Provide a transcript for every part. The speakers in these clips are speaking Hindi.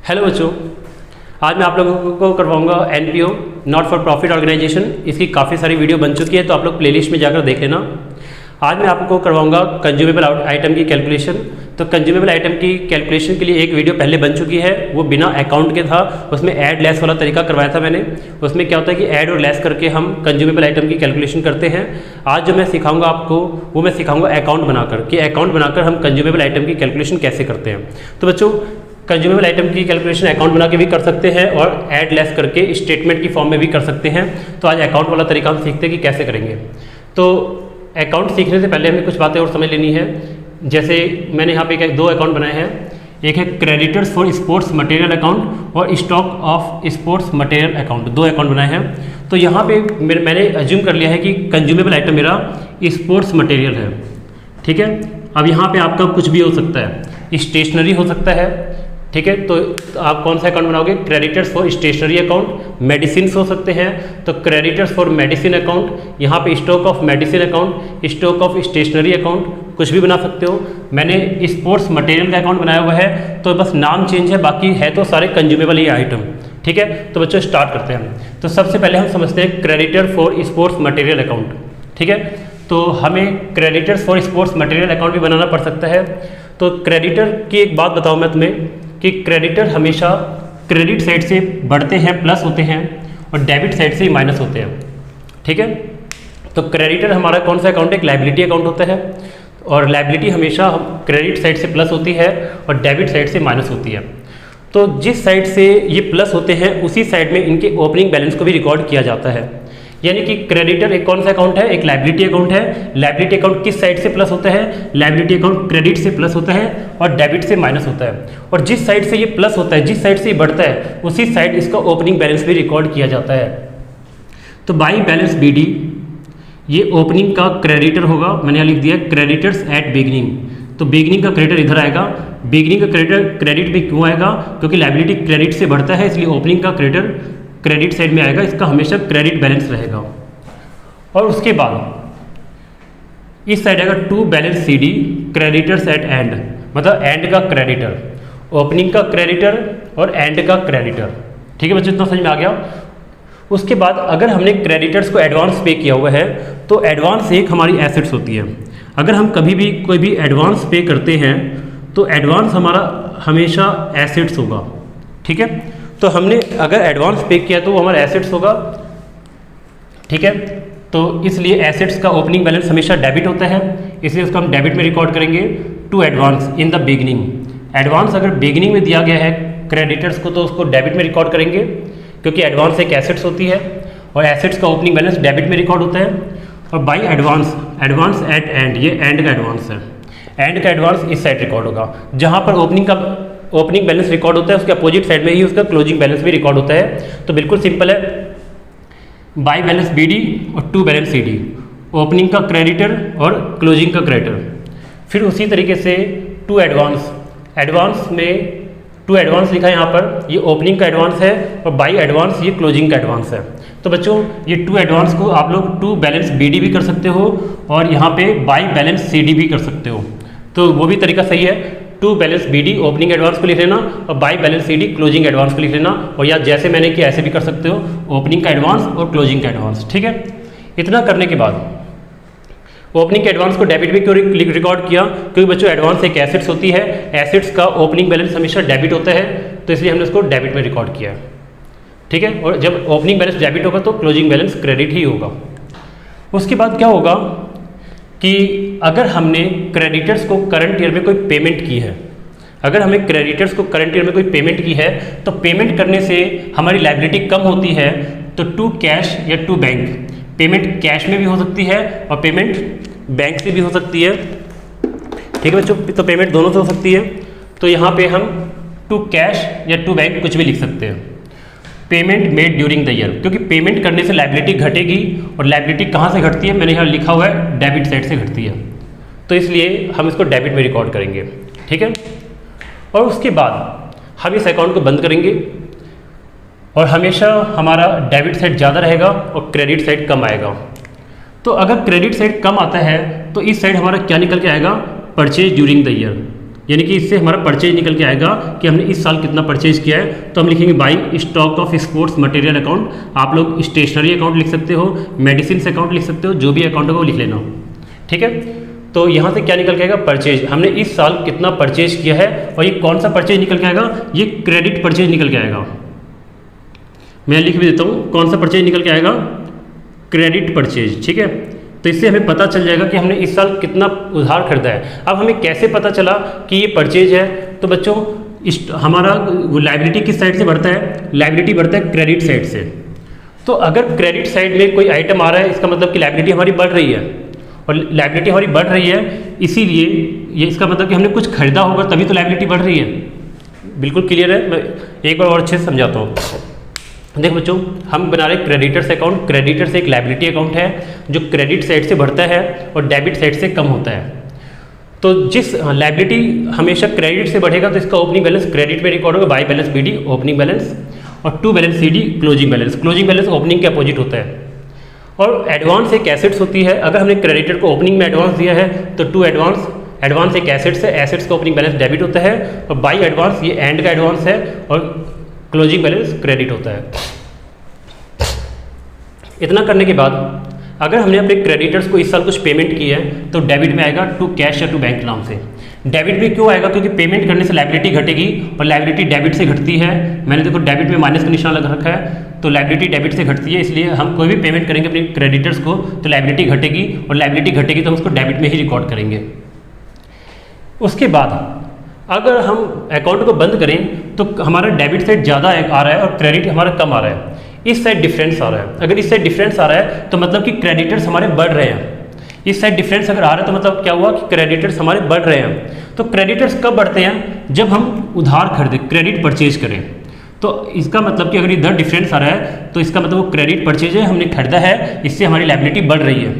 हेलो बच्चों, आज मैं आप लोगों को करवाऊंगा NPO not for profit organisation. इसकी काफ़ी सारी वीडियो बन चुकी है, तो आप लोग प्लेलिस्ट में जाकर देख लेना। आज मैं आपको करवाऊंगा कंज्यूमेबल आइटम की कैलकुलेशन। तो कंज्यूमेबल आइटम की कैलकुलेशन के लिए एक वीडियो पहले बन चुकी है, वो बिना अकाउंट के था। उसमें ऐड लेस वाला तरीका करवाया था मैंने। उसमें क्या होता है कि ऐड और लेस करके हम कंज्यूमेबल आइटम की कैलकुलेशन करते हैं। आज जो मैं सिखाऊंगा आपको, वो मैं सिखाऊंगा अकाउंट बनाकर, कि अकाउंट बनाकर हम कंज्यूमेबल आइटम की कैलकुलेशन कैसे करते हैं। तो बच्चों, कंज्यूमेबल आइटम की कैलकुलेशन अकाउंट बना के भी कर सकते हैं और ऐड लेस करके स्टेटमेंट की फॉर्म में भी कर सकते हैं। तो आज अकाउंट वाला तरीका हम सीखते हैं कि कैसे करेंगे। तो अकाउंट सीखने से पहले हमें कुछ बातें और समझ लेनी है। जैसे मैंने यहाँ पे दो अकाउंट बनाए हैं। एक है creditors for sports material account और stock of sports material account, दो अकाउंट बनाए हैं। तो यहाँ पे मैंने अज्यूम कर लिया है कि कंज्यूमेबल आइटम मेरा स्पोर्ट्स मटेरियल है, ठीक है। अब यहाँ पे आपका कुछ भी हो सकता है, स्टेशनरी हो सकता है, ठीक है। तो आप कौन सा अकाउंट बनाओगे? Creditors for stationery account. Medicine हो सकते हैं, तो क्रेडिटर्स फॉर मेडिसिन अकाउंट। यहाँ पे stock of medicine account, stock of stationery account, कुछ भी बना सकते हो। मैंने स्पोर्ट्स मटेरियल का अकाउंट बनाया हुआ है, तो बस नाम चेंज है, बाकी है तो सारे कंज्यूमेबल ही आइटम, ठीक है। तो बच्चों स्टार्ट करते हैं। तो सबसे पहले हम समझते हैं creditor for sports material account, ठीक है। तो हमें creditors for sports material account भी बनाना पड़ सकता है। तो क्रेडिटर की एक बात बताऊँ मैं तुम्हें कि क्रेडिटर हमेशा क्रेडिट साइड से बढ़ते हैं, प्लस होते हैं, और डेबिट साइड से माइनस होते हैं, ठीक है। तो क्रेडिटर हमारा कौन सा अकाउंट है? एक लायबिलिटी अकाउंट होता है, और लायबिलिटी हमेशा क्रेडिट साइड से प्लस होती है और डेबिट साइड से माइनस होती है। तो जिस साइड से ये प्लस होते हैं उसी साइड में इनके ओपनिंग बैलेंस को भी रिकॉर्ड किया जाता है। यानी कि क्रेडिटर एक कौन सा अकाउंट है? एक लायबिलिटी अकाउंट है। लायबिलिटी अकाउंट किस साइड से प्लस होता है? लायबिलिटी अकाउंट क्रेडिट से प्लस होता है और डेबिट से माइनस होता है। और जिस साइड से ये प्लस होता है, जिस साइड से ये बढ़ता है, उसी साइड इसका ओपनिंग बैलेंस भी रिकॉर्ड किया जाता है। तो बाई बैलेंस BD, ये ओपनिंग का क्रेडिटर होगा। मैंने यहाँ लिख दिया क्रेडिटर्स एट बिगनिंग। तो बिगनिंग का क्रेडिटर इधर आएगा। बिगनिंग का क्रेडिटर क्रेडिट भी क्यों आएगा? क्योंकि लायबिलिटी क्रेडिट से बढ़ता है, इसलिए ओपनिंग का क्रेडिटर क्रेडिट साइड में आएगा। इसका हमेशा क्रेडिट बैलेंस रहेगा। और उसके बाद इस साइड आएगा to balance CD, creditors at end, मतलब एंड का क्रेडिटर, ओपनिंग का क्रेडिटर और एंड का क्रेडिटर, ठीक है बच्चों, इतना समझ में आ गया। उसके बाद अगर हमने क्रेडिटर्स को एडवांस पे किया हुआ है, तो एडवांस एक हमारी एसेट्स होती है। अगर हम कभी भी कोई भी एडवांस पे करते हैं, तो एडवांस हमारा हमेशा एसेट्स होगा, ठीक है। तो हमने अगर एडवांस पे किया तो वो हमारा एसेट्स होगा, ठीक है। तो इसलिए एसेट्स का ओपनिंग बैलेंस हमेशा डेबिट होता है, इसलिए उसको हम डेबिट में रिकॉर्ड करेंगे। To advance in the beginning, advance अगर बिगनिंग में दिया गया है क्रेडिटर्स को, तो उसको डेबिट में रिकॉर्ड करेंगे, क्योंकि एडवांस एक एसेट्स होती है और एसेट्स का ओपनिंग बैलेंस डेबिट में रिकॉर्ड होता है। और by advance, advance at and, ये एंड का एडवांस है। एंड का एडवांस इस साइड रिकॉर्ड होगा। जहाँ पर ओपनिंग बैलेंस रिकॉर्ड होता है, उसके अपोजिट साइड में ही उसका क्लोजिंग बैलेंस भी रिकॉर्ड होता है। तो बिल्कुल सिंपल है, बाई बैलेंस BD और टू बैलेंस CD, ओपनिंग का क्रेडिटर और क्लोजिंग का क्रेडिटर। फिर उसी तरीके से टू एडवांस, एडवांस में टू एडवांस लिखा है यहाँ पर, ये ओपनिंग का एडवांस है, और बाई एडवांस ये क्लोजिंग का एडवांस है। तो बच्चों, ये टू एडवांस को आप लोग टू बैलेंस BD भी कर सकते हो और यहाँ पे बाई बैलेंस CD भी कर सकते हो। तो वो भी तरीका सही है। To balance BD opening advance को लिख लेना और by balance CD closing advance को लिख लेना, और या जैसे मैंने किया ऐसे भी कर सकते हो, ओपनिंग का एडवांस और क्लोजिंग का एडवांस, ठीक है। इतना करने के बाद ओपनिंग के एडवांस को डेबिट भी क्यों रिकॉर्ड किया? क्योंकि बच्चों एडवांस एक एसेट्स होती है, एसेट्स का ओपनिंग बैलेंस हमेशा डेबिट होता है, तो इसलिए हमने उसको डेबिट में रिकॉर्ड किया, ठीक है। और जब ओपनिंग बैलेंस डेबिट होगा तो क्लोजिंग बैलेंस क्रेडिट ही होगा। उसके बाद क्या होगा कि अगर हमने क्रेडिटर्स को करंट ईयर में कोई पेमेंट की है, अगर हमें क्रेडिटर्स को करंट ईयर में कोई पेमेंट की है, तो पेमेंट करने से हमारी लायबिलिटी कम होती है, तो टू कैश या टू बैंक, पेमेंट कैश में भी हो सकती है और पेमेंट बैंक से भी हो सकती है, ठीक है बच्चों। तो पेमेंट दोनों से हो सकती है। तो यहाँ पे हम टू कैश या टू बैंक कुछ भी लिख सकते हैं। Payment made during the year, क्योंकि पेमेंट करने से लायबिलिटी घटेगी, और लायबिलिटी कहाँ से घटती है? मैंने यहाँ लिखा हुआ है डेबिट साइड से घटती है, तो इसलिए हम इसको डेबिट में रिकॉर्ड करेंगे, ठीक है। और उसके बाद हम इस अकाउंट को बंद करेंगे, और हमेशा हमारा डेबिट साइड ज़्यादा रहेगा और क्रेडिट साइड कम आएगा। तो अगर क्रेडिट साइड कम आता है, तो इस साइड हमारा क्या निकल के आएगा? परचेज ड्यूरिंग द ईयर, यानी कि इससे हमारा परचेज निकल के आएगा कि हमने इस साल कितना परचेज किया है। तो हम लिखेंगे by stock of sports material account. आप लोग स्टेशनरी अकाउंट लिख सकते हो, मेडिसिन अकाउंट लिख सकते हो, जो भी अकाउंट होगा वो लिख लेना, ठीक है। तो यहाँ से क्या निकल के आएगा, परचेज। हमने इस साल कितना परचेज किया है, और ये कौन सा परचेज निकल के आएगा, ये क्रेडिट परचेज निकल के आएगा। मैं लिख भी देता हूँ कौन सा परचेज निकल के आएगा, क्रेडिट परचेज, ठीक है। तो इससे हमें पता चल जाएगा कि हमने इस साल कितना उधार खरीदा है। अब हमें कैसे पता चला कि ये परचेज है, तो बच्चों हमारा लायबिलिटी किस साइड से बढ़ता है, लायबिलिटी बढ़ता है क्रेडिट साइड से। तो अगर क्रेडिट साइड में कोई आइटम आ रहा है, इसका मतलब कि लायबिलिटी हमारी बढ़ रही है, और लायबिलिटी हमारी बढ़ रही है, इसीलिए ये इसका मतलब कि हमने कुछ खरीदा होगा तभी तो लायबिलिटी बढ़ रही है। बिल्कुल क्लियर है, मैं एक बार और अच्छे से समझाता हूँ। देखो बच्चों, हम बना रहे क्रेडिटर्स अकाउंट। क्रेडिटर्स एक लायबिलिटी अकाउंट है जो क्रेडिट साइड से बढ़ता है और डेबिट साइड से कम होता है। तो जिस लायबिलिटी हमेशा क्रेडिट से बढ़ेगा तो इसका ओपनिंग बैलेंस क्रेडिट में रिकॉर्ड होगा, by balance BD opening balance, और to balance CD closing balance. Closing balance opening के अपोजिट होता है। और एडवांस एक एसेट्स होती है। अगर हमने क्रेडिटर को ओपनिंग में एडवांस दिया है तो टू एडवांस, एडवांस एक एसेट्स है, एसेट्स का ओपनिंग बैलेंस डेबिट होता है, और बाई एडवांस ये एंड का एडवांस है, और क्लोजिंग बैलेंस क्रेडिट होता है। इतना करने के बाद अगर हमने अपने क्रेडिटर्स को इस साल कुछ पेमेंट की है तो डेबिट में आएगा टू कैश या टू बैंक नाम से। डेबिट में क्यों आएगा, क्योंकि पेमेंट करने से लायबिलिटी घटेगी और लायबिलिटी डेबिट से घटती है। मैंने देखो डेबिट में माइनस का निशान लगा रखा है, तो लायबिलिटी डेबिट से घटती है, इसलिए हम कोई भी पेमेंट करेंगे अपने क्रेडिटर्स को तो लायबिलिटी घटेगी, और लायबिलिटी घटेगी तो हम उसको डेबिट में ही रिकॉर्ड करेंगे। उसके बाद अगर हम अकाउंट को बंद करें तो हमारा डेबिट साइड ज़्यादा आ रहा है और क्रेडिट हमारा कम आ रहा है, इस साइड डिफरेंस आ रहा है। अगर इस साइड डिफरेंस आ रहा है तो मतलब कि क्रेडिटर्स हमारे बढ़ रहे हैं। इस साइड डिफरेंस अगर आ रहा है तो मतलब क्या हुआ कि क्रेडिटर्स हमारे बढ़ रहे हैं। तो क्रेडिटर्स कब बढ़ते हैं, जब हम उधार खरीदें, क्रेडिट परचेज करें। तो इसका मतलब कि अगर इधर डिफरेंस आ रहा है तो इसका मतलब वो क्रेडिट परचेज है, हमने खरीदा है, इससे हमारी लायबिलिटी बढ़ रही है।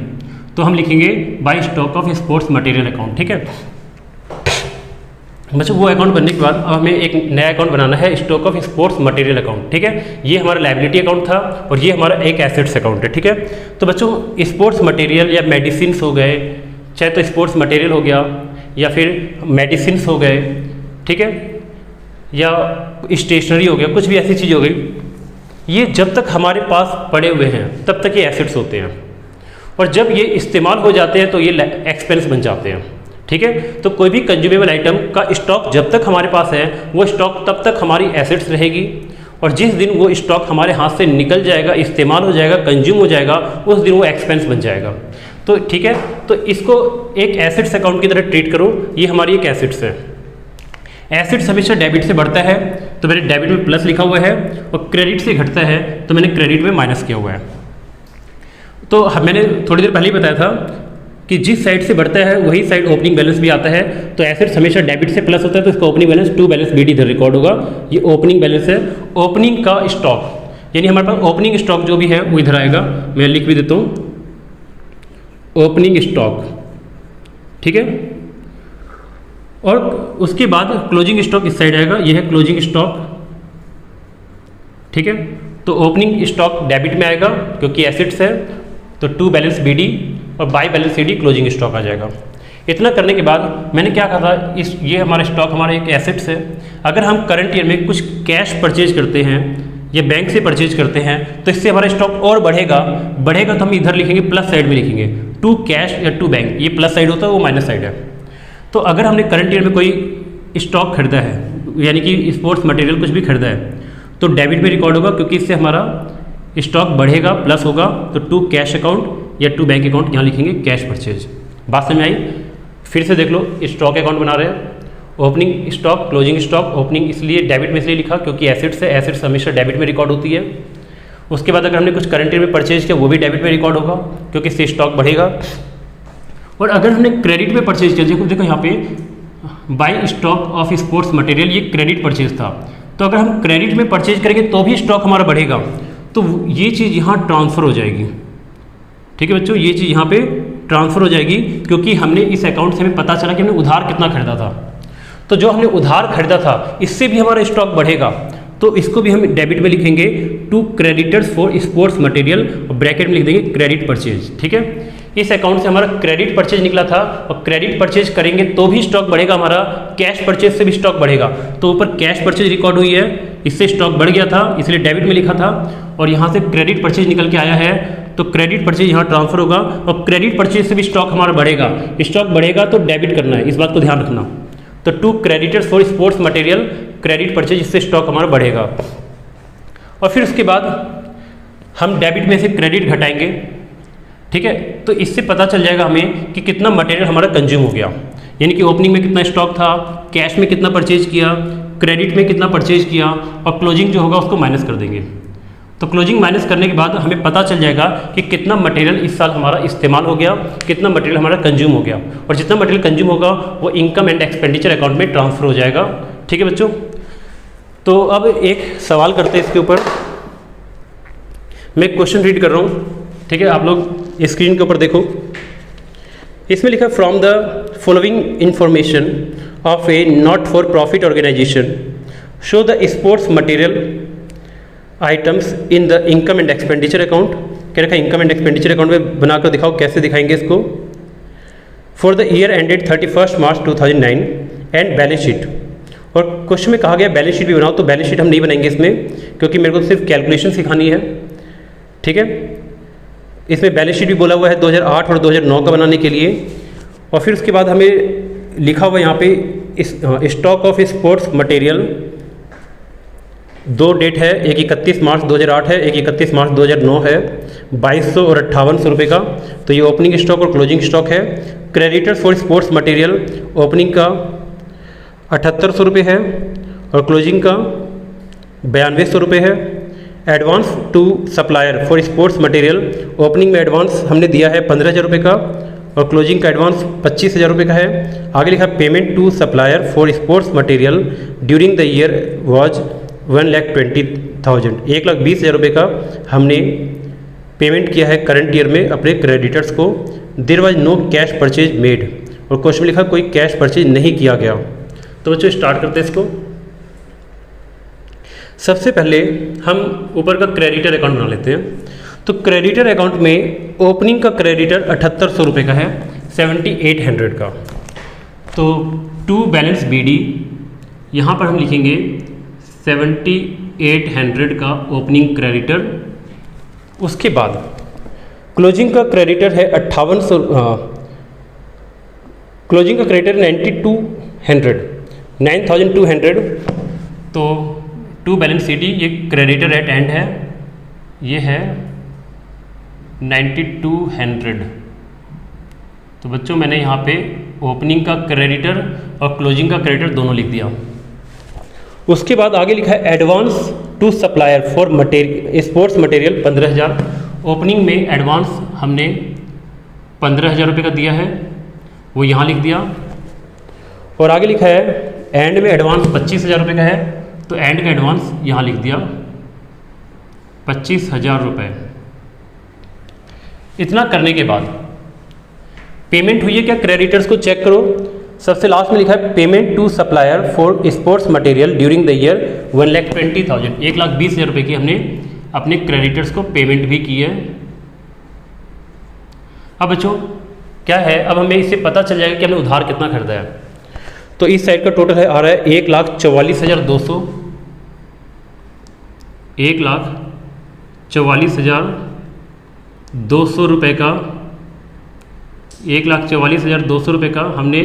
तो हम लिखेंगे by stock of sports material account, ठीक है। बच्चों वो अकाउंट बनने के बाद अब हमें एक नया अकाउंट बनाना है, stock of sports material account, ठीक है। ये हमारा लायबिलिटी अकाउंट था और ये हमारा एक एसेट्स अकाउंट है, ठीक है। तो बच्चों स्पोर्ट्स मटेरियल या मेडिसिन हो गए, चाहे तो स्पोर्ट्स मटेरियल हो गया या फिर मेडिसिन हो गए, ठीक है, या स्टेशनरी हो गया, कुछ भी ऐसी चीज़ हो गई, ये जब तक हमारे पास पड़े हुए हैं तब तक ये एसेट्स होते हैं, और जब ये इस्तेमाल हो जाते हैं तो ये एक्सपेंस बन जाते हैं, ठीक है। तो कोई भी कंज्यूमेबल आइटम का स्टॉक जब तक हमारे पास है वो स्टॉक तब तक हमारी एसेट्स रहेगी, और जिस दिन वो स्टॉक हमारे हाथ से निकल जाएगा, इस्तेमाल हो जाएगा, कंज्यूम हो जाएगा, उस दिन वो एक्सपेंस बन जाएगा। तो ठीक है, तो इसको एक एसेट्स अकाउंट की तरह ट्रीट करो। ये हमारी एक एसेट्स है। एसेट्स हमेशा डेबिट से बढ़ता है तो मैंने डेबिट में प्लस लिखा हुआ है, और क्रेडिट से घटता है तो मैंने क्रेडिट में माइनस किया हुआ है। तो मैंने थोड़ी देर पहले ही बताया था कि जिस साइड से बढ़ता है वही साइड ओपनिंग बैलेंस भी आता है। तो एसेट्स हमेशा डेबिट से प्लस होता है तो इसका opening balance to balance BD इधर रिकॉर्ड होगा। ये ओपनिंग बैलेंस है। ओपनिंग का स्टॉक यानी हमारे पास ओपनिंग स्टॉक जो भी है वो इधर आएगा। मैं लिख भी देता हूँ ओपनिंग स्टॉक, ठीक है। और उसके बाद क्लोजिंग स्टॉक इस साइड आएगा, ये है क्लोजिंग स्टॉक, ठीक है। तो ओपनिंग स्टॉक डेबिट में आएगा क्योंकि एसेट्स है, तो टू बैलेंस BD और by balance CD closing stock आ जाएगा। इतना करने के बाद मैंने क्या कहा था, ये हमारा स्टॉक हमारा एक एसेट्स है। अगर हम करंट ईयर में कुछ कैश परचेज करते हैं या बैंक से परचेज करते हैं तो इससे हमारा स्टॉक और बढ़ेगा तो हम इधर लिखेंगे प्लस साइड में लिखेंगे टू कैश या टू बैंक। ये प्लस साइड होता है, वो माइनस साइड है। तो अगर हमने करंट ईयर में कोई स्टॉक खरीदा है यानी कि स्पोर्ट्स मटेरियल कुछ भी खरीदा है तो डेबिट में रिकॉर्ड होगा क्योंकि इससे हमारा स्टॉक बढ़ेगा, प्लस होगा। तो टू कैश अकाउंट या टू बैंक अकाउंट यहाँ लिखेंगे कैश परचेज। बात समझ में आई? फिर से देख लो, स्टॉक अकाउंट बना रहे हैं। Opening stock, closing stock. Opening इसलिए डेबिट में इसलिए लिखा क्योंकि एसेट्स है, एसेट्स हमेशा डेबिट में रिकॉर्ड होती है। उसके बाद अगर हमने कुछ करंट ईयर में परचेज किया वो भी डेबिट में रिकॉर्ड होगा क्योंकि इससे स्टॉक बढ़ेगा। और अगर हमने क्रेडिट में परचेज किया, देखो यहाँ पे by stock of sports material, ये क्रेडिट परचेज था। तो अगर हम क्रेडिट में परचेज करेंगे तो भी स्टॉक हमारा बढ़ेगा, तो ये चीज़ यहाँ ट्रांसफ़र हो जाएगी। ठीक है बच्चों, ये चीज़ यहाँ पे ट्रांसफ़र हो जाएगी क्योंकि हमने इस अकाउंट से हमें पता चला कि हमने उधार कितना खरीदा था। तो जो हमने उधार खरीदा था इससे भी हमारा स्टॉक बढ़ेगा, तो इसको भी हम डेबिट में लिखेंगे to creditors for sports material, bracket में लिख देंगे क्रेडिट परचेज। ठीक है, इस अकाउंट से हमारा क्रेडिट परचेज निकला था, और क्रेडिट परचेज करेंगे तो भी स्टॉक बढ़ेगा हमारा, कैश परचेज से भी स्टॉक बढ़ेगा। तो ऊपर कैश परचेज रिकॉर्ड हुई है, इससे स्टॉक बढ़ गया था, इसलिए डेबिट में लिखा था, और यहाँ से क्रेडिट परचेज निकल के आया है, तो क्रेडिट परचेज यहाँ ट्रांसफर होगा, और क्रेडिट परचेज से भी स्टॉक हमारा बढ़ेगा। स्टॉक बढ़ेगा तो डेबिट करना है, इस बात को ध्यान रखना। तो to creditors for sports material, credit purchase, इससे स्टॉक हमारा बढ़ेगा। और फिर उसके बाद हम डेबिट में से क्रेडिट घटाएंगे, ठीक है। तो इससे पता चल जाएगा हमें कि कितना मटेरियल हमारा कंज्यूम हो गया, यानी कि ओपनिंग में कितना स्टॉक था, कैश में कितना परचेज किया, क्रेडिट में कितना परचेज किया, और क्लोजिंग जो होगा उसको माइनस कर देंगे। तो क्लोजिंग माइनस करने के बाद हमें पता चल जाएगा कि कितना मटेरियल इस साल हमारा इस्तेमाल हो गया, कितना मटेरियल हमारा कंज्यूम हो गया, और जितना मटेरियल कंज्यूम होगा वो इनकम एंड एक्सपेंडिचर अकाउंट में ट्रांसफर हो जाएगा, ठीक है बच्चों। तो अब एक सवाल करते हैं इसके ऊपर, मैं क्वेश्चन रीड कर रहा हूँ, ठीक है, आप लोग स्क्रीन के ऊपर देखो। इसमें लिखा from the following information of a not for profit organisation show the sports material items in the income and expenditure account. क्या रखा, इनकम एंड एक्सपेंडिचर अकाउंट में बनाकर दिखाओ, कैसे दिखाएंगे इसको। For the year ended 31 March 2009 and balance sheet. और क्वेश्चन में कहा गया बैलेंस शीट भी बनाओ, तो बैलेंस शीट हम नहीं बनाएंगे इसमें, क्योंकि मेरे को सिर्फ कैलकुलेशन सिखानी है, ठीक है। इसमें बैलेंस शीट भी बोला हुआ है 2008 और 2009 का बनाने के लिए। और फिर उसके बाद हमें लिखा हुआ यहाँ पे स्टॉक ऑफ स्पोर्ट्स मटेरियल, दो डेट है, एक 31 मार्च 2008 है, एक 31 मार्च 2009 है, 2200 और 5800 रुपये का। तो ये ओपनिंग स्टॉक और क्लोजिंग स्टॉक है। Creditors for sports material, opening का 7800 रुपये है और क्लोजिंग का 9200 रुपये है। Advance to supplier for sports material, opening में एडवांस हमने दिया है 15,000 रुपये का और क्लोजिंग का एडवांस 25,000 रुपये का है। आगे लिखा payment to supplier for sports material during the year was 1,20,000, 1,20,000 रुपये का हमने पेमेंट किया है करंट ईयर में अपने क्रेडिटर्स को। There was no cash purchase made, और क्वेश्चन में लिखा कोई कैश परचेज नहीं किया गया। तो बच्चों स्टार्ट करते हैं इसको। सबसे पहले हम ऊपर का क्रेडिटर अकाउंट बना लेते हैं। तो क्रेडिटर अकाउंट में ओपनिंग का क्रेडिटर 7800 रुपये का है, 7800 का। तो टू बैलेंस BD, यहाँ पर हम लिखेंगे 7800 का ओपनिंग क्रेडिटर। उसके बाद क्लोजिंग का क्रेडिटर है 5800, क्लोजिंग का क्रेडिटर 9200। तो टू बैलेंस CD, ये क्रेडिटर एट एंड है, ये है 9200। तो बच्चों मैंने यहाँ पे ओपनिंग का क्रेडिटर और क्लोजिंग का क्रेडिटर दोनों लिख दिया। उसके बाद आगे लिखा है advance to supplier for material sports material 15,000। Opening में एडवांस हमने 15,000 रुपये का दिया है, वो यहाँ लिख दिया। और आगे लिखा है एंड में एडवांस 25,000 रुपये का है, तो एंड का एडवांस यहाँ लिख दिया 25,000 रुपये। इतना करने के बाद पेमेंट हुई है क्या क्रेडिटर्स को चेक करो। सबसे लास्ट में लिखा है payment to supplier for sports material during the year 1,20,000, 1,20,000 रुपये की हमने अपने क्रेडिटर्स को पेमेंट भी की है। अब बच्चों क्या है, अब हमें इससे पता चल जाएगा कि हमने उधार कितना खरीदा है। तो इस साइड का टोटल है आ रहा है 1,44,200, 1,44,200 रुपये का, 1,44,200 रुपये का हमने,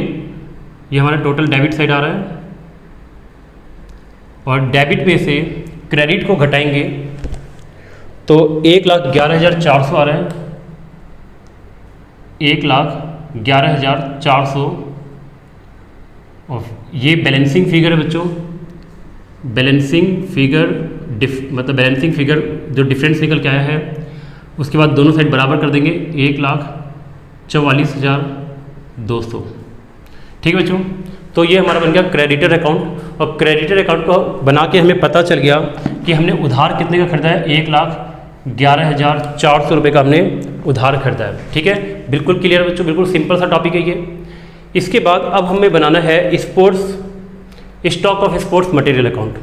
ये हमारा टोटल डेबिट साइड आ रहा है। और डेबिट में से क्रेडिट को घटाएंगे तो 1,11,400 आ रहा है, 1,11,400। और ये बैलेंसिंग फिगर है बच्चों, बैलेंसिंग फिगर मतलब बैलेंसिंग फिगर जो डिफरेंस निकल के आया है। उसके बाद दोनों साइड बराबर कर देंगे 1,44,200, ठीक है बच्चों। तो ये हमारा बन गया क्रेडिटर अकाउंट। और क्रेडिटर अकाउंट को बना के हमें पता चल गया कि हमने उधार कितने का खरीदा है, 1,11,400 रुपये का हमने उधार खरीदा है, ठीक है। बिल्कुल क्लियर है बच्चों, बिल्कुल सिंपल सा टॉपिक है ये। इसके बाद अब हमें बनाना है stock of sports material account.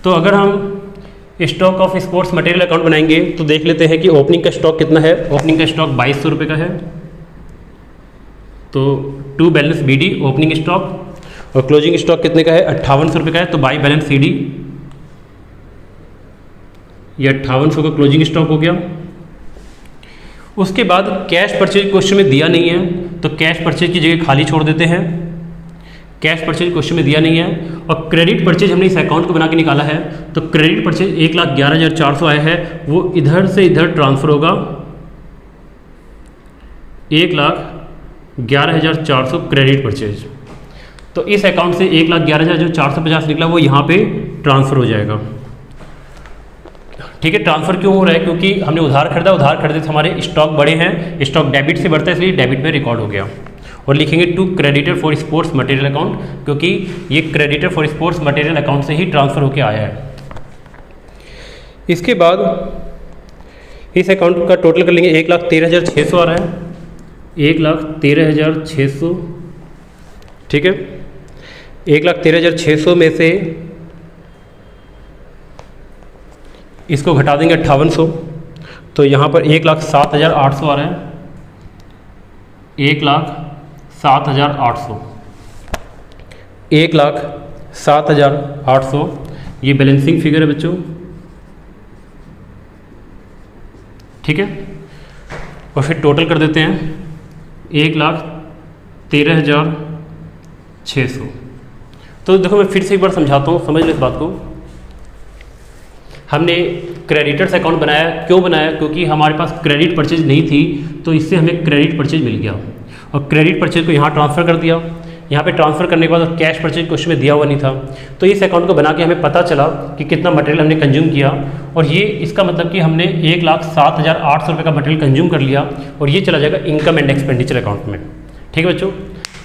तो अगर हम stock of sports material account बनाएंगे तो देख लेते हैं कि ओपनिंग का स्टॉक कितना है। ओपनिंग का स्टॉक 2,200 रुपये का है, तो to balance BD opening stock और क्लोजिंग स्टॉक कितने का है 5800 रुपये का है, तो बाई बैलेंस CD ये 5800 का क्लोजिंग स्टॉक हो गया। उसके बाद कैश परचेज क्वेश्चन में दिया नहीं है तो कैश परचेज की जगह खाली छोड़ देते हैं, कैश परचेज क्वेश्चन में दिया नहीं है। और क्रेडिट परचेज हमने इस अकाउंट को बना के निकाला है, तो क्रेडिट परचेज 1,11,400 आया है, वो इधर से इधर ट्रांसफर होगा 1,11,400 क्रेडिट परचेज। तो इस अकाउंट से 1,11,450 निकला वो यहाँ पे ट्रांसफर हो जाएगा। ठीक है, ट्रांसफर क्यों हो रहा है? क्योंकि हमने उधार खरीदा, उधार खरीदे से हमारे स्टॉक बड़े हैं, स्टॉक डेबिट से बढ़ता है इसलिए डेबिट में रिकॉर्ड हो गया। और लिखेंगे to creditor for sports material account, क्योंकि ये creditor for sports material account से ही ट्रांसफर होकर आया है। इसके बाद इस अकाउंट का टोटल कर लेंगे, 1,13,600 आ रहा है, 1,13,600। ठीक है, 1,13,600 में से इसको घटा देंगे 5800, तो यहाँ पर 1,07,800 आ रहा है, 1,07,800, 1,07,800 ये बैलेंसिंग फिगर है बच्चों। ठीक है, और फिर टोटल कर देते हैं 1,13,600। तो देखो मैं फिर से एक बार समझाता हूँ, समझ लो इस बात को। हमने क्रेडिटर्स अकाउंट बनाया, क्यों बनाया? क्योंकि हमारे पास क्रेडिट परचेज नहीं थी, तो इससे हमें क्रेडिट परचेज मिल गया और क्रेडिट परचेज को यहाँ ट्रांसफ़र कर दिया। यहाँ पे ट्रांसफ़र करने के बाद कैश परचेज क्वेश्चन में दिया हुआ नहीं था, तो इस अकाउंट को बना के हमें पता चला कि कितना मटेरियल हमने कंज्यूम किया, और ये इसका मतलब कि हमने 1,07,800 रुपये का मटेरियल कंज्यूम कर लिया, और ये चला जाएगा इनकम एंड एक्सपेंडिचर अकाउंट में। ठीक है बच्चों,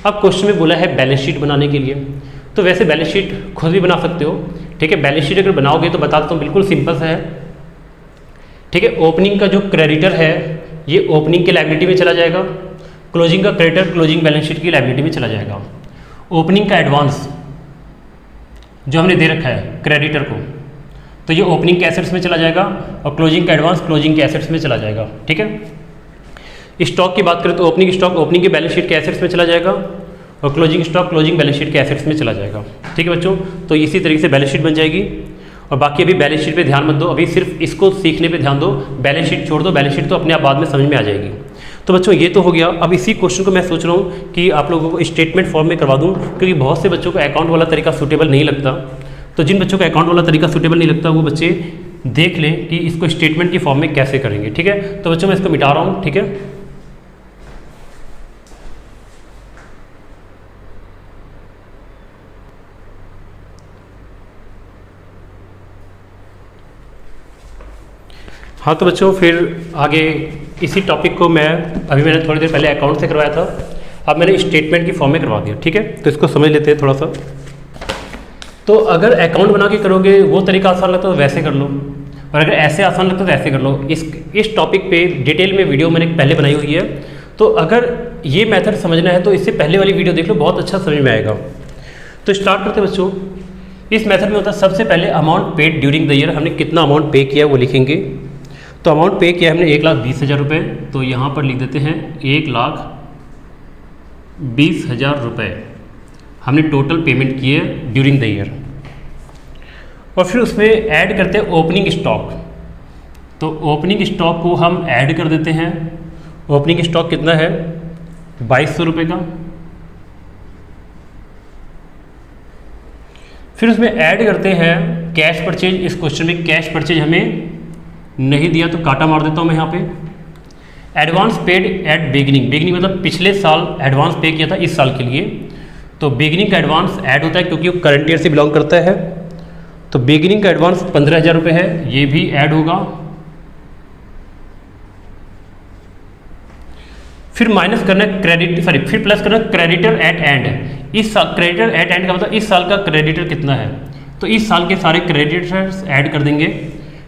अब क्वेश्चन में बोला है बैलेंस शीट बनाने के लिए, तो वैसे बैलेंस शीट खुद भी बना सकते हो। ठीक है, बैलेंस शीट अगर बनाओगे तो बता देता हूँ, बिल्कुल सिंपल सा है। ठीक है, ओपनिंग का जो क्रेडिटर है ये ओपनिंग की लायबिलिटी में चला जाएगा, क्लोजिंग का क्रेडिटर क्लोजिंग बैलेंस शीट की लायबिलिटी में चला जाएगा। ओपनिंग का एडवांस जो हमने दे रखा है क्रेडिटर को, तो ये ओपनिंग के एसेट्स में चला जाएगा, और क्लोजिंग का एडवांस क्लोजिंग के एसेट्स में चला जाएगा। ठीक है, स्टॉक की बात करें तो ओपनिंग स्टॉक ओपनिंग के बैलेंस शीट के एसेट्स में चला जाएगा, और closing stock closing balance sheet के एसेट्स में चला जाएगा। ठीक है बच्चों, तो इसी तरीके से बैलेंस शीट बन जाएगी। और बाकी अभी बैलेंस शीट पे ध्यान मत दो, अभी सिर्फ इसको सीखने पे ध्यान दो, बैलेंस शीट छोड़ दो, बैलेंस शीट तो अपने आप बाद में समझ में आ जाएगी। तो बच्चों ये तो हो गया। अब इसी क्वेश्चन को मैं सोच रहा हूँ कि आप लोगों को स्टेटमेंट फॉर्म में करवा दूँ, क्योंकि बहुत से बच्चों को अकाउंट वाला तरीका सूटेबल नहीं लगता। तो जिन बच्चों को अकाउंट वाला तरीका सूटेबल नहीं लगता वो बच्चे देख लें कि इसको स्टेटमेंट की फॉर्म में कैसे करेंगे। ठीक है, तो बच्चों मैं इसको मिटा रहा हूँ। ठीक है, हाँ तो बच्चों फिर आगे इसी टॉपिक को मैंने थोड़ी देर पहले अकाउंट से करवाया था, अब मैंने स्टेटमेंट की फॉर्म में करवा दिया। ठीक है, तो इसको समझ लेते हैं थोड़ा सा। तो अगर अकाउंट बना के करोगे वो तरीका आसान लगता है तो वैसे कर लो, और अगर ऐसे आसान लगता है तो ऐसे कर लो। इस टॉपिक पे डिटेल में वीडियो मैंने पहले बनाई हुई है, तो अगर ये मेथड समझना है तो इससे पहले वाली वीडियो देख लो, बहुत अच्छा समझ में आएगा। तो स्टार्ट करते बच्चों। इस मेथड में होता है सबसे पहले amount paid during the year, हमने कितना अमाउंट पे किया वो लिखेंगे। तो अमाउंट पे किया हमने 1,20,000 रुपये, तो यहाँ पर लिख देते हैं 1,20,000 रुपये हमने टोटल पेमेंट किए ड्यूरिंग द ईयर। और फिर उसमें ऐड करते हैं ओपनिंग स्टॉक, तो ओपनिंग स्टॉक को हम ऐड कर देते हैं। ओपनिंग स्टॉक कितना है 2,200 रुपये का। फिर उसमें ऐड करते हैं कैश परचेज। इस क्वेश्चन में कैश परचेज हमें नहीं दिया तो काटा मार देता हूँ मैं यहाँ पे। एडवांस पेड एट बिगिनिंग मतलब पिछले साल एडवांस पे किया था इस साल के लिए, तो बिगिनिंग का एडवांस ऐड होता है क्योंकि वो करंट ईयर से बिलोंग करता है। तो बिगिनिंग का एडवांस 15,000 रुपये है, ये भी ऐड होगा। फिर माइनस करना फिर प्लस करना क्रेडिटर एट एंड। इस साल क्रेडिटर एट एंड का मतलब इस साल का क्रेडिटर कितना है, तो इस साल के सारे क्रेडिटर्स ऐड कर देंगे,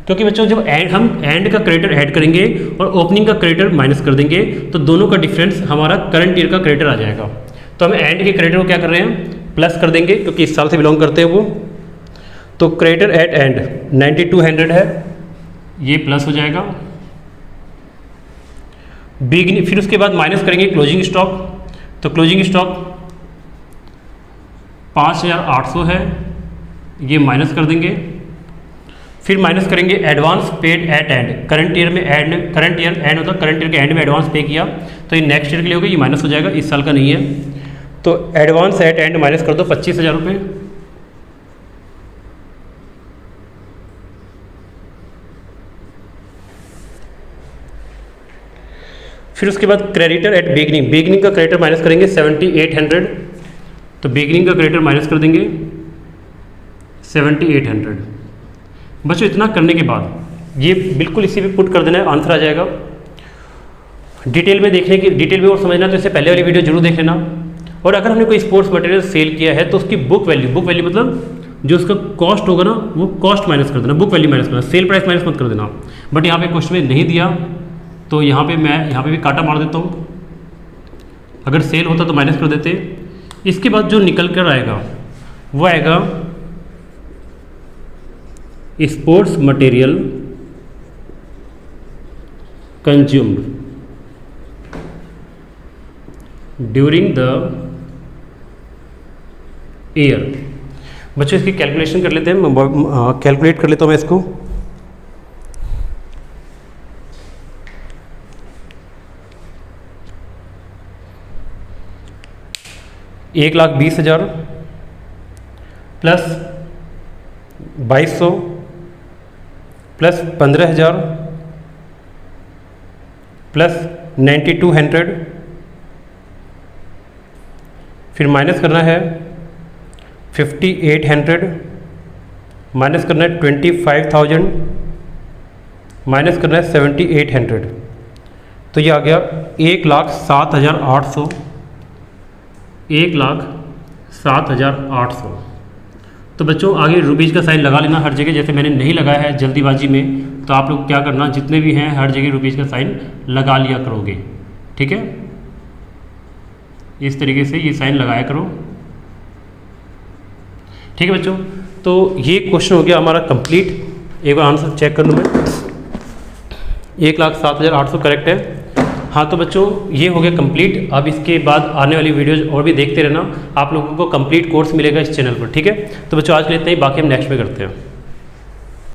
क्योंकि बच्चों जब हम एंड का क्रेडिटर ऐड करेंगे और ओपनिंग का क्रेडिटर माइनस कर देंगे तो दोनों का डिफरेंस हमारा करंट ईयर का क्रेडिटर आ जाएगा। तो हम एंड के क्रेडिटर को क्या कर रहे हैं प्लस कर देंगे, क्योंकि इस साल से बिलोंग करते हैं वो। तो क्रेडिटर एट एंड 9,200 है, ये प्लस हो जाएगा। बिगिनिंग फिर उसके बाद माइनस करेंगे क्लोजिंग स्टॉक, तो क्लोजिंग स्टॉक 5800 है, ये माइनस कर देंगे। फिर माइनस करेंगे advance paid at end, current year में करंट ईयर एंड होता है, करंट ईयर के एंड में एडवांस पे किया तो ये नेक्स्ट ईयर के लिए होगा, ये माइनस हो जाएगा, इस साल का नहीं है। तो एडवांस एट एंड माइनस कर दो 25,000 रुपये। फिर उसके बाद क्रेडिटर एट बिगनिंग, बिगनिंग का क्रेडिटर माइनस करेंगे 7800, तो बिगनिंग का क्रेडिटर माइनस कर देंगे 7800। बच्चों इतना करने के बाद ये बिल्कुल इसी पे पुट कर देना है, आंसर आ जाएगा। डिटेल में देखने की, डिटेल में और समझना तो इससे पहले वाली वीडियो जरूर देख लेना। और अगर हमने कोई स्पोर्ट्स मटेरियल सेल किया है तो उसकी बुक वैल्यू मतलब जो उसका कॉस्ट होगा ना वो कॉस्ट माइनस कर देना, बुक वैल्यू माइनस करना, सेल प्राइस माइनस मत कर देना। बट यहाँ पे क्वेश्चन में नहीं दिया तो यहाँ पे मैं यहाँ पे भी काटा मार देता हूँ, अगर सेल होता तो माइनस कर देते। इसके बाद जो निकल कर आएगा वो आएगा sports material consumed during the year. बच्चों इसकी कैलकुलेशन कर लेते हैं, कैलकुलेट कर लेता हूँ मैं इसको। एक 1,20,000 प्लस 2,200 प्लस 15,000 प्लस 9,200, फिर माइनस करना है 5,800, माइनस करना है 25,000, माइनस करना है 7,800, तो ये आ गया 1,07,800, 1,07,800। तो बच्चों आगे रुपीज़ का साइन लगा लेना हर जगह, जैसे मैंने नहीं लगाया है जल्दीबाजी में, तो आप लोग क्या करना, जितने भी हैं हर जगह रुपीज़ का साइन लगा लिया करोगे, ठीक है। इस तरीके से ये साइन लगाया करो, ठीक है बच्चों। तो ये क्वेश्चन हो गया हमारा कंप्लीट। एक बार आंसर चेक कर लूँ मैं, 1,07,800 करेक्ट है। हाँ तो बच्चों ये हो गया कंप्लीट। अब इसके बाद आने वाली वीडियोज और भी देखते रहना, आप लोगों को कंप्लीट कोर्स मिलेगा इस चैनल पर, ठीक है। तो बच्चों आज के लिए इतना ही, बाकी हम नेक्स्ट में करते हैं।